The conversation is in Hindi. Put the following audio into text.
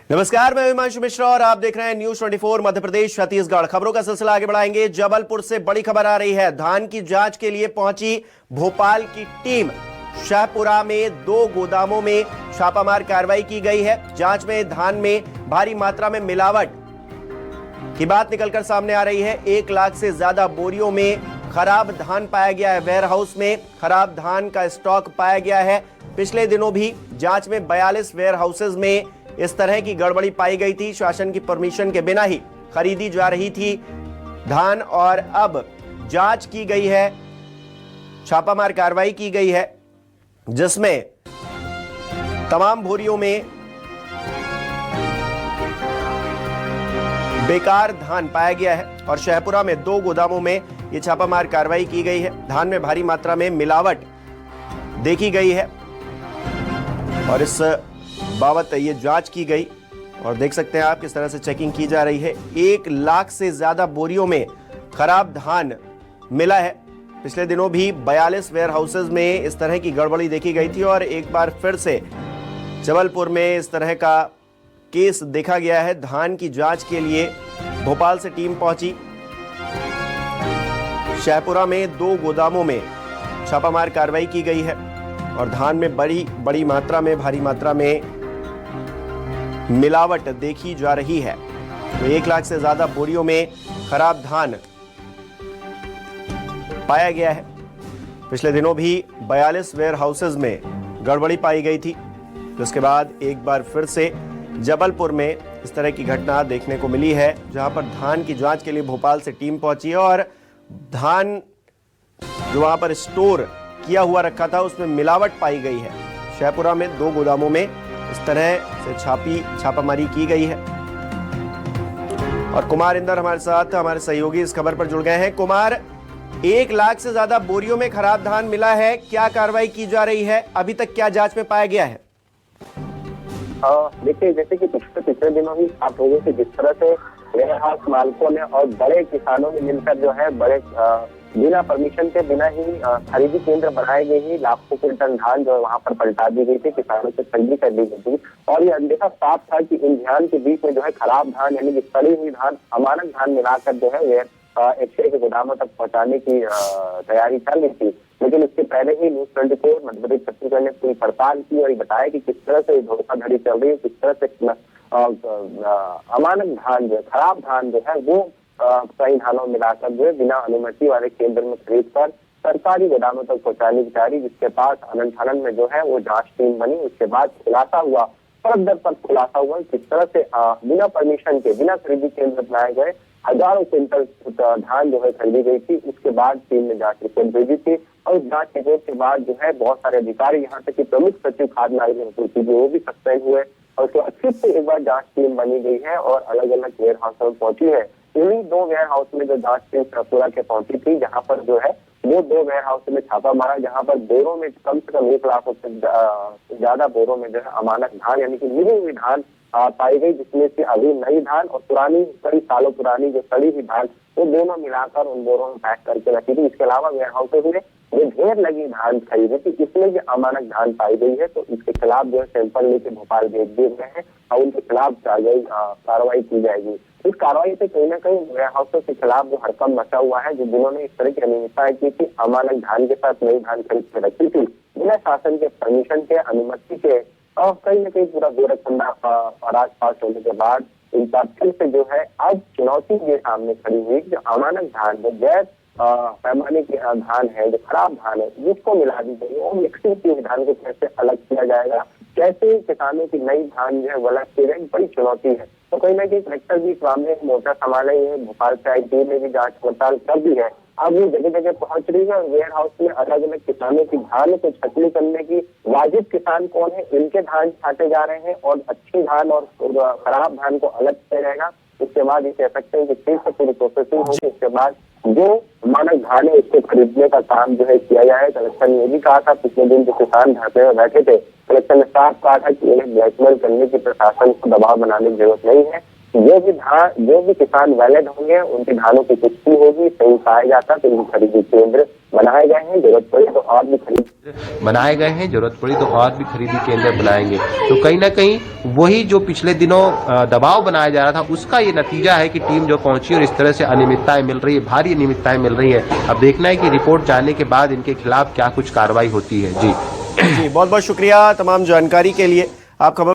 नमस्कार, मैं हिमांशु मिश्रा और आप देख रहे हैं न्यूज 24 मध्य प्रदेश छत्तीसगढ़। खबरों का सिलसिला आगे बढ़ाएंगे। जबलपुर से बड़ी खबर आ रही है। धान की जांच के लिए पहुंची भोपाल की टीम। शाहपुरा में 2 गोदामों में छापामार कार्रवाई की गई है। जांच में धान में भारी मात्रा में मिलावट की बात निकलकर सामने आ रही है। 1 लाख से ज्यादा बोरियों में खराब धान पाया गया है। वेयर हाउस में खराब धान का स्टॉक पाया गया है। पिछले दिनों भी जांच में 42 वेयर हाउसेज में इस तरह की गड़बड़ी पाई गई थी। शासन की परमिशन के बिना ही खरीदी जा रही थी धान और अब जांच की गई है, छापामार कार्रवाई की गई है, जिसमें तमाम बोरियों में बेकार धान पाया गया है और शाहपुरा में 2 गोदामों में यह छापामार कार्रवाई की गई है। धान में भारी मात्रा में मिलावट देखी गई है और इस बाबत ये जांच की गई और देख सकते हैं आप किस तरह से चेकिंग की जा रही है। 1 लाख से ज्यादा बोरियों में खराब धान मिला है। पिछले दिनों भी 42 वेयर हाउसेज में इस तरह की गड़बड़ी देखी गई थी और एक बार फिर से जबलपुर में इस तरह का केस देखा गया है। धान की जांच के लिए भोपाल से टीम पहुंची। शाहपुरा में 2 गोदामों में छापामार कार्रवाई की गई है और धान में बड़ी मात्रा में, भारी मात्रा में मिलावट देखी जा रही है। तो 1 लाख से ज्यादा बोरियों में खराब धान पाया गया है। पिछले दिनों भी 42 वेयर हाउसेज में गड़बड़ी पाई गई थी, जिसके बाद एक बार फिर से जबलपुर में इस तरह की घटना देखने को मिली है, जहां पर धान की जांच के लिए भोपाल से टीम पहुंची और धान जो वहां पर स्टोर किया हुआ रखा था उसमें मिलावट पाई गई है। शाहपुरा में 2 गोदामों में इस तरह से छापामारी की गई है। और कुमार इंदर हमारे साथ, हमारे सहयोगी इस खबर पर जुड़ गए हैं। कुमार, 1 लाख से ज्यादा बोरियों में खराब धान मिला है, क्या कार्रवाई की जा रही है? अभी तक क्या जांच में पाया गया है? देखिए, जैसे कि पिछले दिनों ही आप लोगों से जिस तरह से वेयर हाउस मालिकों ने और बड़े किसानों ने मिलकर जो है बड़े बिना परमिशन के, बिना ही खरीदी केंद्र बनाए गए ही लाखों क्विंटल धान जो है वहां पर पलटा दी गई थी, किसानों से खरीदी कर दी गई थी। और ये अंदेशा साफ था कि इन धान के बीच में जो है खराब धान यानी कि सड़ी हुई धान, अमानक धान मिलाकर जो है वेयर एक्सरे के गोदामों तक पहुंचाने की तैयारी चल रही थी। लेकिन इसके पहले ही न्यूज 24 मध्य प्रदेश छत्तीसगढ़ ने पूरी पड़ताल की और बताया कि किस तरह से धोखाधड़ी चल रही है, किस तरह से अमानक धान जो है, खराब धान जो है वो कई धानों मिलाकर जो है बिना अनुमति वाले केंद्र में खरीद कर सरकारी गोदामों तक पहुंचाने की तैयारी, जिसके पास आनंद फानन में जो है वो जांच टीम बनी। उसके बाद खुलासा हुआ, परत दर पर खुलासा हुआ किस तरह से बिना परमिशन के, बिना खरीदी केंद्र बनाए गए हजारों क्विंटल धान जो है खरीदी गई थी। उसके बाद टीम ने जांच रिपोर्ट भेजी थी और उस जांच रिपोर्ट के बाद जो है बहुत सारे अधिकारी, यहाँ तक कि प्रमुख सचिव खाद्य नागरिक आपूर्ति वो भी सस्पेंड हुए और उसके अच्छे से एक बार जांच टीम बनी गई है और अलग अलग वेयर हाउस में पहुंची है। इन्हीं 2 वेयर हाउस में जो जांच टीम शाहपुरा के पहुंची थी, जहां पर जो है वो 2 वेयर हाउस में छापा मारा, जहां पर बोरों में कम से कम 1 लाख से ज्यादा बोरों में जो है अमानक धान यानी कि मिली हुई धान पाई गई, जिसमें से अभी नई धान और पुरानी, कई सालों पुरानी जो सड़ी हुई धान, वो दोनों मिलाकर उन बोरों में पैक करके रखी थी। इसके अलावा वेयर हाउसेज में जो ढेर लगी धान खरीदी थी, इसमें जो अमानक धान पाई गई है, तो इसके खिलाफ जो है सैंपल लेके भोपाल भेज दिए गए हैं और उनके खिलाफ कार्रवाई की जाएगी। इस कार्रवाई से कहीं ना कहीं वेयर हाउसों के खिलाफ जो हड़कंप मचा हुआ है, जो जिन्होंने इस तरह की अनियमितताएं की थी, अमानक धान के साथ नई धान खरीद के रखी थी बिना शासन के परमिशन के, अनुमति के, और कहीं ना कहीं पूरा गोरखधंधा राजपास होने के बाद इन पर फिर से जो है आज चुनौती ये सामने खड़ी हुई, जो अमानक धान, जो गैर पैमाने के धान है, जो खराब धान है, जिसको मिला दी गई और मिक्सिंग की धान को कैसे अलग किया जाएगा, कैसे किसानों की नई धान जो है वो अलग की जाएगी, बड़ी चुनौती है। तो कहीं ना कहीं कलेक्टर भी इस मामले में मोर्चा संभाले है। भोपाल से आई टीम ने भी जांच पड़ताल कर दी है। अब वो जगह जगह पहुंच रही है। वेयर हाउस में अलग अलग किसानों की धान को छटनी करने की, वाजिब किसान कौन है, इनके धान छाटे जा रहे हैं और अच्छी धान और खराब धान को अलग किया जाएगा। उसके बाद ये कह सकते हैं कि फिर से पूरी प्रोसेसिंग होगी। उसके बाद जो मानक धान है उसको खरीदने का काम जो है किया जाए। कलेक्टर ने ये भी कहा था पिछले दिन जो किसान धरने में बैठे थे, कलेक्टर ने साफ कहा था कि उन्हें ब्लैकमेल करने की प्रशासन को दबाव बनाने की जरूरत नहीं है। जो भी किसान वैलिड होंगे उनके धानों की पुष्टि होगी, सही पाया जाता तो इन खरीदी केंद्र बनाए गए हैं। जरूरत पड़ी तो और भी खरीदी केंद्र बनाएंगे। तो कहीं ना कहीं वही जो पिछले दिनों दबाव बनाया जा रहा था उसका ये नतीजा है कि टीम जो पहुंची और इस तरह से अनियमितताएं मिल रही है, भारी अनियमितताएं मिल रही है। अब देखना है कि रिपोर्ट जाने के बाद इनके खिलाफ क्या कुछ कार्रवाई होती है। जी बहुत बहुत शुक्रिया तमाम जानकारी के लिए। आप खबर